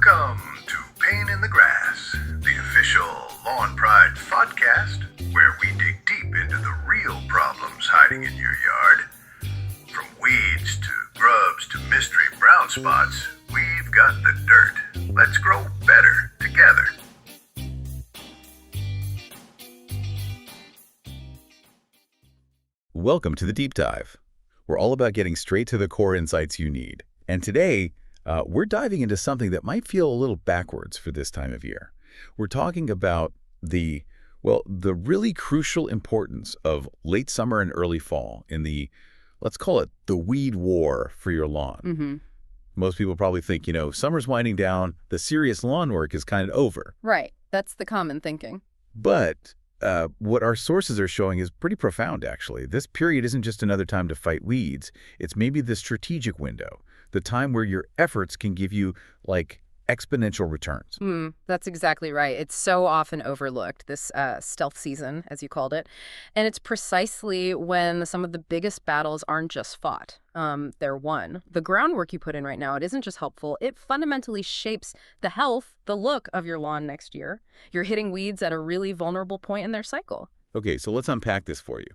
Welcome to Pain in the Grass, the official Lawn Pride podcast, where we dig deep into the real problems hiding in your yard. From weeds to grubs to mystery brown spots, we've got the dirt. Let's grow better together. Welcome to the Deep Dive. We're all about getting straight to the core insights you need. And today, we're diving into something that might feel a little backwards for this time of year. We're talking about the really crucial importance of late summer and early fall in the, let's call it the weed war for your lawn. Mm-hmm. Most people probably think, summer's winding down, the serious lawn work is kind of over. Right. That's the common thinking. But what our sources are showing is pretty profound, actually. This period isn't just another time to fight weeds. It's maybe the strategic window, the time where your efforts can give you, exponential returns. That's exactly right. It's so often overlooked, this stealth season, as you called it. And it's precisely when some of the biggest battles aren't just fought. They're won. The groundwork you put in right now, it isn't just helpful. It fundamentally shapes the health, the look of your lawn next year. You're hitting weeds at a really vulnerable point in their cycle. Okay, so let's unpack this for you.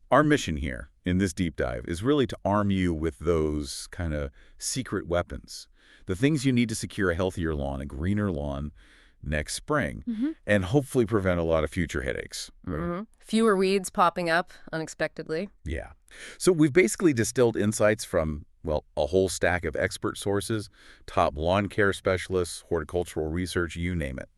Our mission here in this deep dive is really to arm you with those kind of secret weapons, the things you need to secure a healthier lawn, a greener lawn next spring, and hopefully prevent a lot of future headaches. Fewer weeds popping up unexpectedly. Yeah. So we've basically distilled insights from, a whole stack of expert sources, top lawn care specialists, horticultural research, you name it.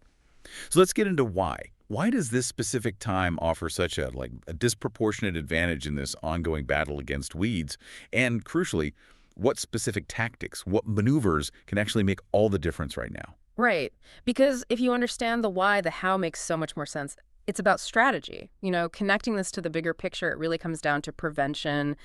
So let's get into why. Why does this specific time offer such a disproportionate advantage in this ongoing battle against weeds? And crucially, what specific tactics, what maneuvers can actually make all the difference right now? Right. Because if you understand the why, the how makes so much more sense. It's about strategy. Connecting this to the bigger picture, it really comes down to prevention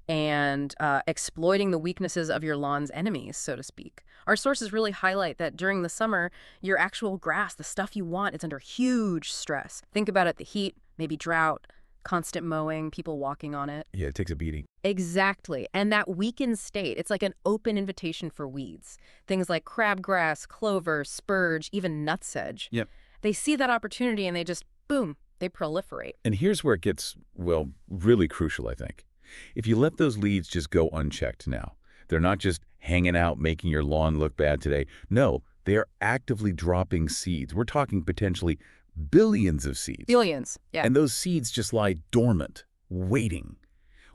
and exploiting the weaknesses of your lawn's enemies, so to speak. Our sources really highlight that during the summer, your actual grass, the stuff you want, is under huge stress. Think about it, the heat, maybe drought, constant mowing, people walking on it. Yeah, it takes a beating. Exactly. And that weakened state, it's like an open invitation for weeds. Things like crabgrass, clover, spurge, even nutsedge. Yep. They see that opportunity and they just, boom, they proliferate. And here's where it gets, really crucial, I think. If you let those leads just go unchecked now, they're not just hanging out making your lawn look bad today. No, they are actively dropping seeds. We're talking potentially billions of seeds. Billions, yeah. And those seeds just lie dormant, waiting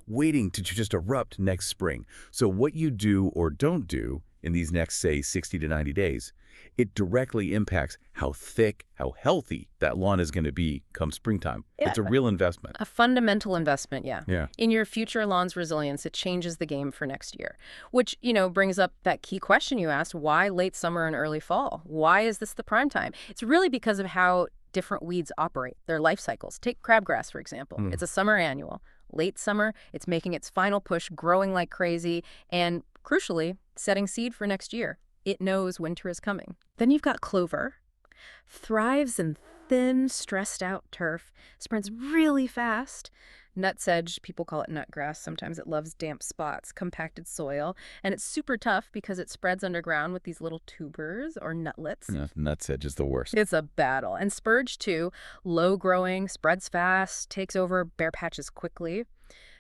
to just erupt next spring. So what you do or don't do in these next, say, 60 to 90 days, it directly impacts how thick, how healthy that lawn is going to be come springtime. Yeah. It's a real investment. A fundamental investment, yeah. Yeah. In your future lawn's resilience, it changes the game for next year. Which, brings up that key question you asked, why late summer and early fall? Why is this the prime time? It's really because of how different weeds operate, their life cycles. Take crabgrass, for example. It's a summer annual. Late summer, it's making its final push, growing like crazy, and crucially, setting seed for next year. It knows winter is coming. Then you've got clover. Thrives in thin, stressed out turf. Spreads really fast. Nutsedge, people call it nutgrass. Sometimes it loves damp spots, compacted soil. And it's super tough because it spreads underground with these little tubers or nutlets. Nutsedge is the worst. It's a battle. And spurge, too. Low growing, spreads fast, takes over bare patches quickly.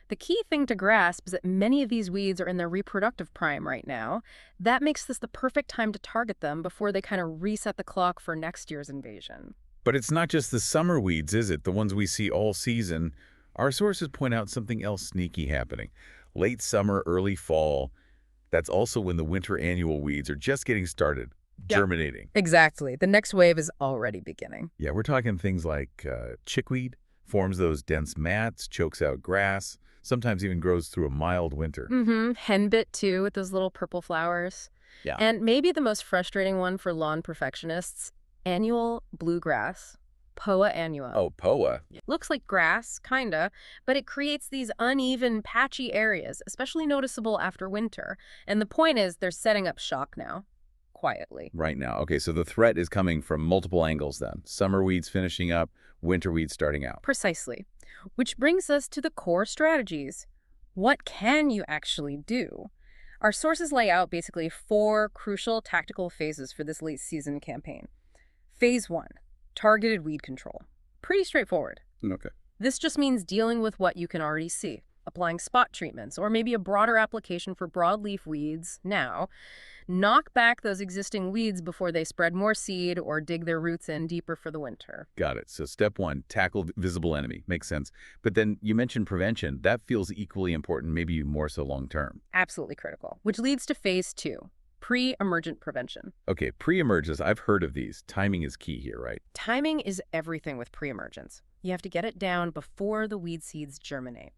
The key thing to grasp is that many of these weeds are in their reproductive prime right now. That makes this the perfect time to target them before they kind of reset the clock for next year's invasion. But it's not just the summer weeds, is it? The ones we see all season. Our sources point out something else sneaky happening. Late summer, early fall. That's also when the winter annual weeds are just getting started, germinating. Exactly. The next wave is already beginning. Yeah, we're talking things like chickweed, forms those dense mats, chokes out grass, sometimes even grows through a mild winter. Henbit, too, with those little purple flowers. Yeah. And maybe the most frustrating one for lawn perfectionists, annual bluegrass. Poa annua. Oh, Poa. Looks like grass, kinda, but it creates these uneven, patchy areas, especially noticeable after winter. And the point is, they're setting up shock now, quietly. Right now. Okay, so the threat is coming from multiple angles then. Summer weeds finishing up, winter weeds starting out. Precisely. Which brings us to the core strategies. What can you actually do? Our sources lay out basically 4 crucial tactical phases for this late season campaign. Phase 1, targeted weed control. Pretty straightforward. Okay. This just means dealing with what you can already see, applying spot treatments, or maybe a broader application for broadleaf weeds now. Knock back those existing weeds before they spread more seed or dig their roots in deeper for the winter. Got it. So step 1, tackle visible enemy. Makes sense. But then you mentioned prevention. That feels equally important, maybe more so long term. Absolutely critical. Which leads to phase 2, pre-emergent prevention. Okay, pre-emergence. I've heard of these. Timing is key here, right? Timing is everything with pre-emergence. You have to get it down before the weed seeds germinate.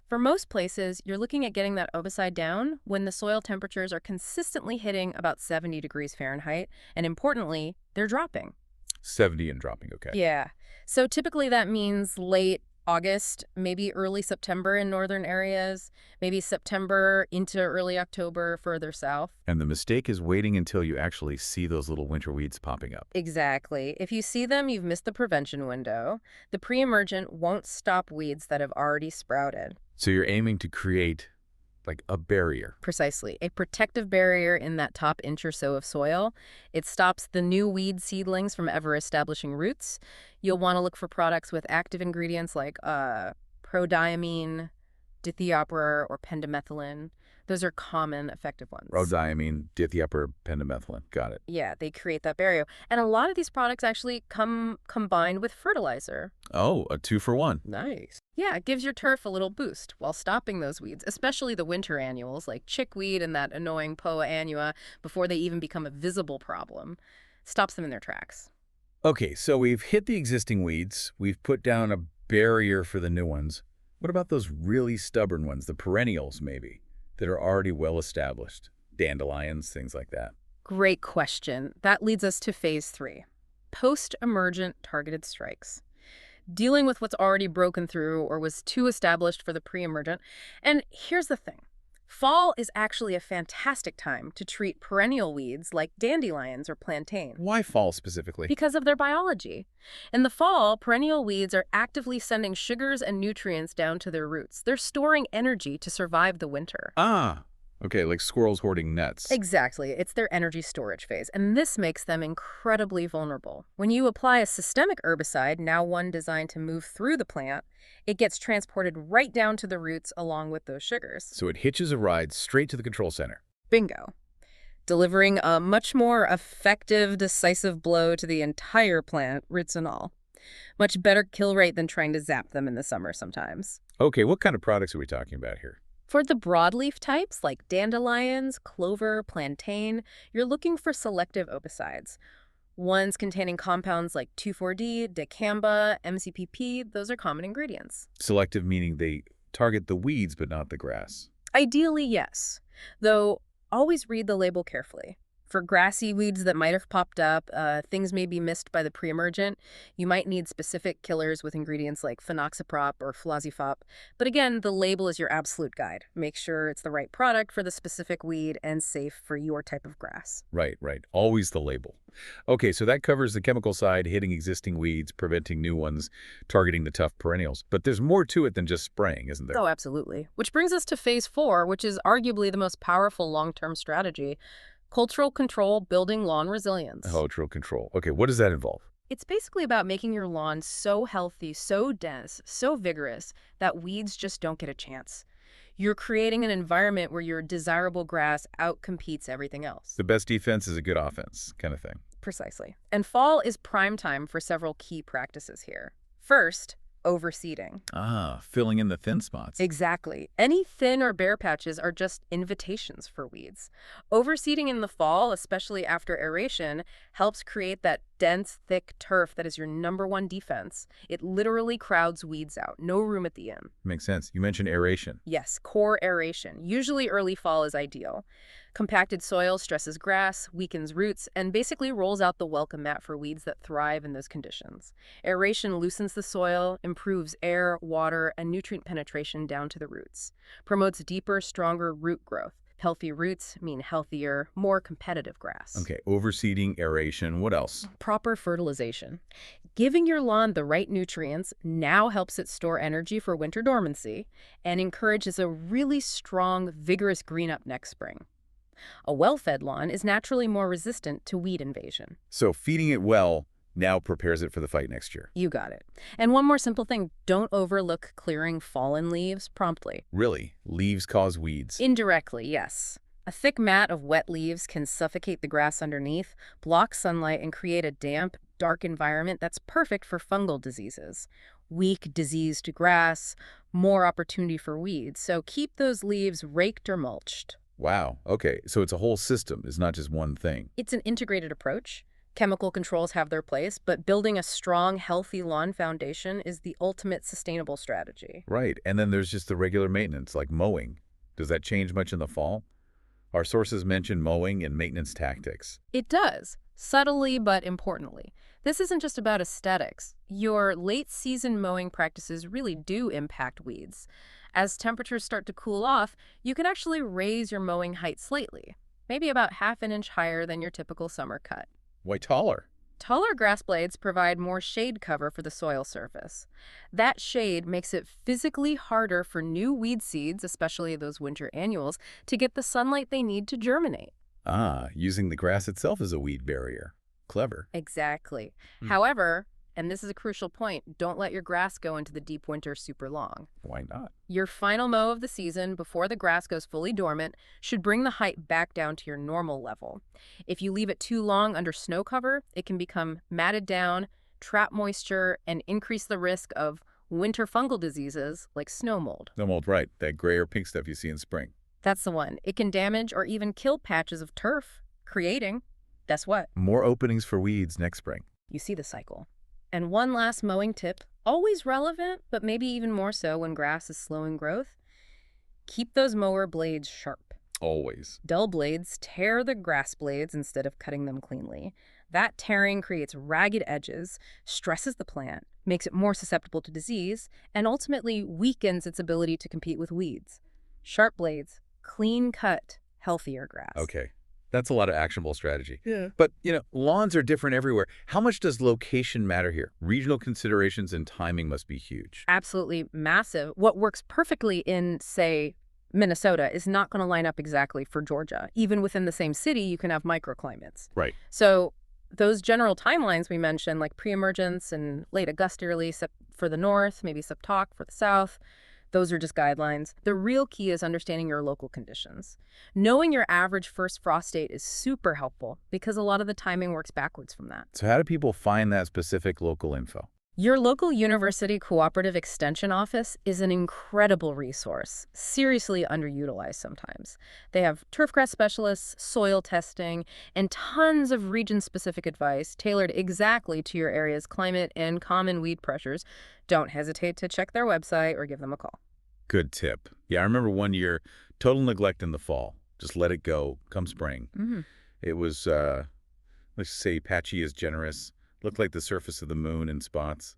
For most places, you're looking at getting that herbicide down when the soil temperatures are consistently hitting about 70 degrees Fahrenheit, and importantly, they're dropping. 70 and dropping, okay. Yeah. So typically that means late August, maybe early September in northern areas, maybe September into early October further south. And the mistake is waiting until you actually see those little winter weeds popping up. Exactly. If you see them, you've missed the prevention window. The pre-emergent won't stop weeds that have already sprouted. So you're aiming to create like a barrier. Precisely. A protective barrier in that top inch or so of soil. It stops the new weed seedlings from ever establishing roots. You'll want to look for products with active ingredients like prodiamine, dithiopyr, or pendimethalin. Those are common effective ones. Rhodiamine, dithiopyr, pendimethalin. Got it. Yeah, they create that barrier. And a lot of these products actually come combined with fertilizer. Oh, a 2-for-1. Nice. Yeah, it gives your turf a little boost while stopping those weeds, especially the winter annuals like chickweed and that annoying Poa annua before they even become a visible problem. Stops them in their tracks. Okay, so we've hit the existing weeds. We've put down a barrier for the new ones. What about those really stubborn ones, the perennials maybe, that are already well established? Dandelions, things like that. Great question. That leads us to phase 3, post-emergent targeted strikes. Dealing with what's already broken through or was too established for the pre-emergent. And here's the thing. Fall is actually a fantastic time to treat perennial weeds like dandelions or plantain. Why fall specifically? Because of their biology. In the fall, perennial weeds are actively sending sugars and nutrients down to their roots. They're storing energy to survive the winter. Ah, okay, like squirrels hoarding nuts. Exactly. It's their energy storage phase, and this makes them incredibly vulnerable. When you apply a systemic herbicide, now one designed to move through the plant, it gets transported right down to the roots along with those sugars. So it hitches a ride straight to the control center. Bingo. Delivering a much more effective, decisive blow to the entire plant, roots and all. Much better kill rate than trying to zap them in the summer sometimes. Okay, what kind of products are we talking about here? For the broadleaf types like dandelions, clover, plantain, you're looking for selective herbicides. Ones containing compounds like 2,4-D, dicamba, MCPP, those are common ingredients. Selective meaning they target the weeds but not the grass. Ideally, yes. Though, always read the label carefully. For grassy weeds that might have popped up, things may be missed by the pre-emergent. You might need specific killers with ingredients like phenoxyprop or fluazifop. But again, the label is your absolute guide. Make sure it's the right product for the specific weed and safe for your type of grass. Right. Always the label. Okay, so that covers the chemical side, hitting existing weeds, preventing new ones, targeting the tough perennials. But there's more to it than just spraying, isn't there? Oh, absolutely. Which brings us to phase 4, which is arguably the most powerful long-term strategy. Cultural control, building lawn resilience. Cultural control. Okay, what does that involve? It's basically about making your lawn so healthy, so dense, so vigorous that weeds just don't get a chance. You're creating an environment where your desirable grass outcompetes everything else. The best defense is a good offense, kind of thing. Precisely. And fall is prime time for several key practices here. First, overseeding. Ah, filling in the thin spots. Exactly. Any thin or bare patches are just invitations for weeds. Overseeding in the fall, especially after aeration, helps create that dense, thick turf that is your #1 defense. It literally crowds weeds out. No room at the end. Makes sense. You mentioned aeration. Yes, core aeration. Usually early fall is ideal. Compacted soil stresses grass, weakens roots, and basically rolls out the welcome mat for weeds that thrive in those conditions. Aeration loosens the soil, improves air, water, and nutrient penetration down to the roots, promotes deeper, stronger root growth. Healthy roots mean healthier, more competitive grass. Okay, overseeding, aeration, what else? Proper fertilization. Giving your lawn the right nutrients now helps it store energy for winter dormancy and encourages a really strong, vigorous green up next spring. A well-fed lawn is naturally more resistant to weed invasion. So feeding it well now prepares it for the fight next year. You got it. And one more simple thing, don't overlook clearing fallen leaves promptly. Really, leaves cause weeds. Indirectly, yes. A thick mat of wet leaves can suffocate the grass underneath, block sunlight, and create a damp, dark environment that's perfect for fungal diseases. Weak, diseased grass, more opportunity for weeds. So keep those leaves raked or mulched. Wow, okay, so it's a whole system, it's not just one thing. It's an integrated approach. Chemical controls have their place, but building a strong, healthy lawn foundation is the ultimate sustainable strategy. Right, and then there's just the regular maintenance, like mowing. Does that change much in the fall? Our sources mention mowing and maintenance tactics. It does, subtly but importantly. This isn't just about aesthetics. Your late-season mowing practices really do impact weeds. As temperatures start to cool off, you can actually raise your mowing height slightly, maybe about half an inch higher than your typical summer cut. Why taller? Taller grass blades provide more shade cover for the soil surface. That shade makes it physically harder for new weed seeds, especially those winter annuals, to get the sunlight they need to germinate. Ah, using the grass itself as a weed barrier. Clever. Exactly. However, and this is a crucial point, don't let your grass go into the deep winter super long. Why not? Your final mow of the season, before the grass goes fully dormant, should bring the height back down to your normal level. If you leave it too long under snow cover, it can become matted down, trap moisture, and increase the risk of winter fungal diseases like snow mold. No mold, right. That gray or pink stuff you see in spring. That's the one. It can damage or even kill patches of turf, creating, guess what? More openings for weeds next spring. You see the cycle. And one last mowing tip, always relevant, but maybe even more so when grass is slow in growth. Keep those mower blades sharp. Always. Dull blades tear the grass blades instead of cutting them cleanly. That tearing creates ragged edges, stresses the plant, makes it more susceptible to disease, and ultimately weakens its ability to compete with weeds. Sharp blades, clean cut, healthier grass. Okay. That's a lot of actionable strategy. Yeah. But, lawns are different everywhere. How much does location matter here? Regional considerations and timing must be huge. Absolutely massive. What works perfectly in, say, Minnesota is not going to line up exactly for Georgia. Even within the same city, you can have microclimates. Right. So those general timelines we mentioned, like pre-emergence and late August, early for the north, maybe subtalk for the south, those are just guidelines. The real key is understanding your local conditions. Knowing your average first frost date is super helpful because a lot of the timing works backwards from that. So how do people find that specific local info? Your local university cooperative extension office is an incredible resource, seriously underutilized sometimes. They have turfgrass specialists, soil testing, and tons of region-specific advice tailored exactly to your area's climate and common weed pressures. Don't hesitate to check their website or give them a call. Good tip. Yeah, I remember one year, total neglect in the fall. Just let it go come spring. It was, let's say, patchy as generous. Looked like the surface of the moon in spots.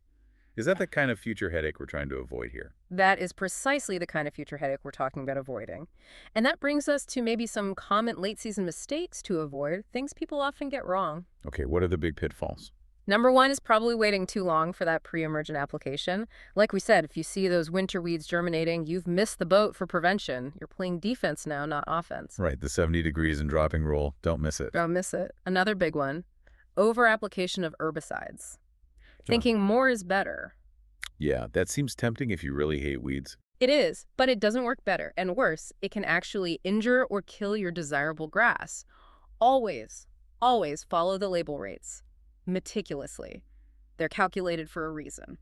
Is that the kind of future headache we're trying to avoid here? That is precisely the kind of future headache we're talking about avoiding. And that brings us to maybe some common late-season mistakes to avoid, things people often get wrong. Okay, what are the big pitfalls? Number one is probably waiting too long for that pre-emergent application. Like we said, if you see those winter weeds germinating, you've missed the boat for prevention. You're playing defense now, not offense. Right, the 70 degrees and dropping rule. Don't miss it. Don't miss it. Another big one, over-application of herbicides. Thinking more is better. Yeah, that seems tempting if you really hate weeds. It is, but it doesn't work better. And worse, it can actually injure or kill your desirable grass. Always, always follow the label rates meticulously. They're calculated for a reason.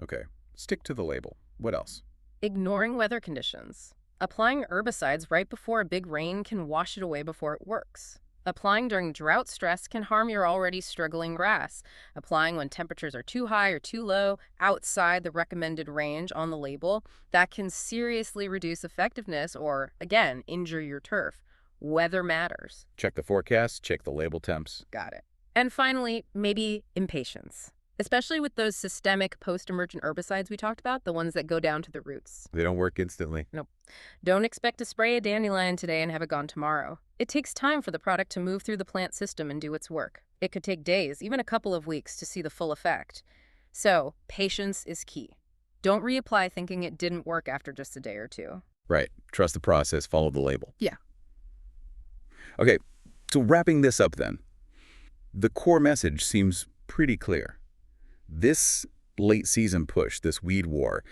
Okay, stick to the label. What else? Ignoring weather conditions. Applying herbicides right before a big rain can wash it away before it works. Applying during drought stress can harm your already struggling grass. Applying when temperatures are too high or too low, outside the recommended range on the label, that can seriously reduce effectiveness or, again, injure your turf. Weather matters. Check the forecast, check the label temps. Got it. And finally, maybe impatience. especially with those systemic post-emergent herbicides we talked about, the ones that go down to the roots. They don't work instantly. Nope. Don't expect to spray a dandelion today and have it gone tomorrow. It takes time for the product to move through the plant system and do its work. It could take days, even a couple of weeks, to see the full effect. So, patience is key. Don't reapply thinking it didn't work after just a day or two. Right. Trust the process, follow the label. Yeah. Okay, so wrapping this up then. The core message seems pretty clear. This late season push, this weed war,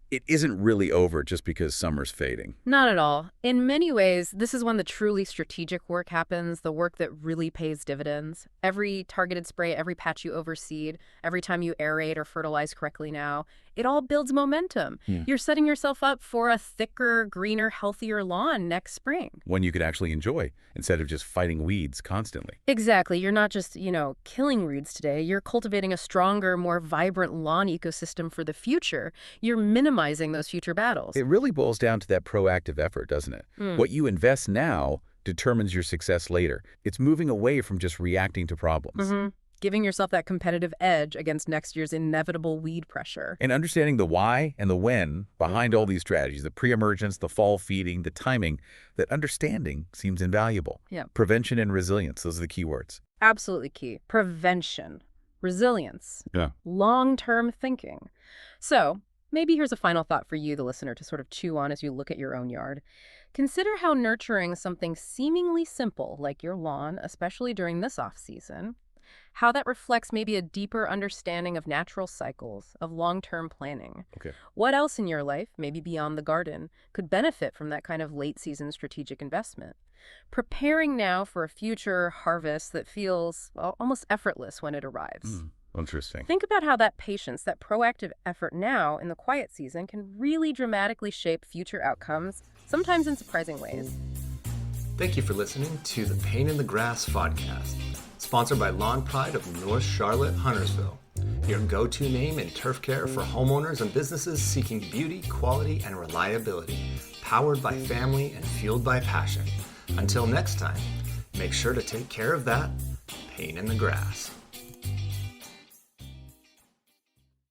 it isn't really over just because summer's fading. Not at all. In many ways, this is when the truly strategic work happens, the work that really pays dividends. Every targeted spray, every patch you overseed, every time you aerate or fertilize correctly now, it all builds momentum. You're setting yourself up for a thicker, greener, healthier lawn next spring. One you could actually enjoy instead of just fighting weeds constantly. Exactly. You're not just, killing weeds today. You're cultivating a stronger, more vibrant lawn ecosystem for the future. You're minimizing those future battles. It really boils down to that proactive effort, doesn't it? What you invest now determines your success later. It's moving away from just reacting to problems. Giving yourself that competitive edge against next year's inevitable weed pressure. And understanding the why and the when behind all these strategies, the pre-emergence, the fall feeding, the timing, that understanding seems invaluable. Yeah. Prevention and resilience, those are the key words. Absolutely key. Prevention, resilience, long-term thinking. So maybe here's a final thought for you, the listener, to sort of chew on as you look at your own yard. Consider how nurturing something seemingly simple like your lawn, especially during this off-season, how that reflects maybe a deeper understanding of natural cycles, of long-term planning. Okay. What else in your life, maybe beyond the garden, could benefit from that kind of late-season strategic investment? Preparing now for a future harvest that feels almost effortless when it arrives. Interesting. Think about how that patience, that proactive effort now in the quiet season can really dramatically shape future outcomes, sometimes in surprising ways. Thank you for listening to the Pain in the Grass podcast, sponsored by Lawn Pride of North Charlotte, Huntersville, your go-to name in turf care for homeowners and businesses seeking beauty, quality, and reliability, powered by family and fueled by passion. Until next time, make sure to take care of that pain in the grass.